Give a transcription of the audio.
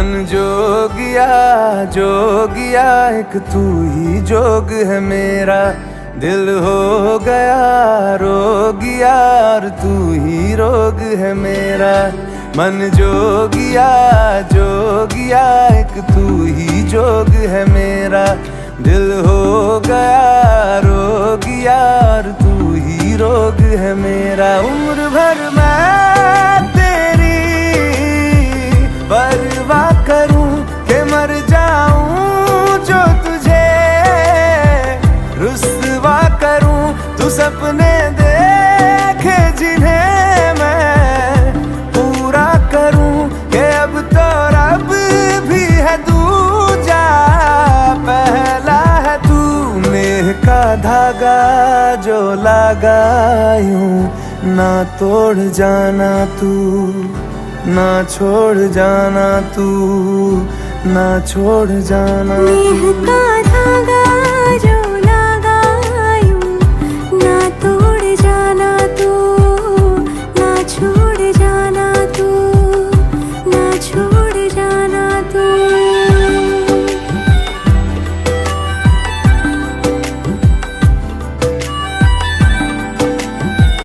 मन जोगिया जोगिया एक तू ही जोग है मेरा, दिल हो गया रोगिया और तू ही रोग है मेरा। मन जोगिया जोगिया एक तू ही जोग है मेरा, दिल हो गया रोगिया और तू ही रोग है मेरा। उम्र भर मैं तेरी परवाह करूं के मर जाऊं जो तुझे रुस्वा करूं। तू सपने देखे जिन्हें मैं पूरा करूं के अब तो रब भी है दूजा पहला है तू। नेह का धागा जो लगा यूं ना तोड़ जाना तू, ना छोड़ जाना तू, ना छोड़ जाना तू।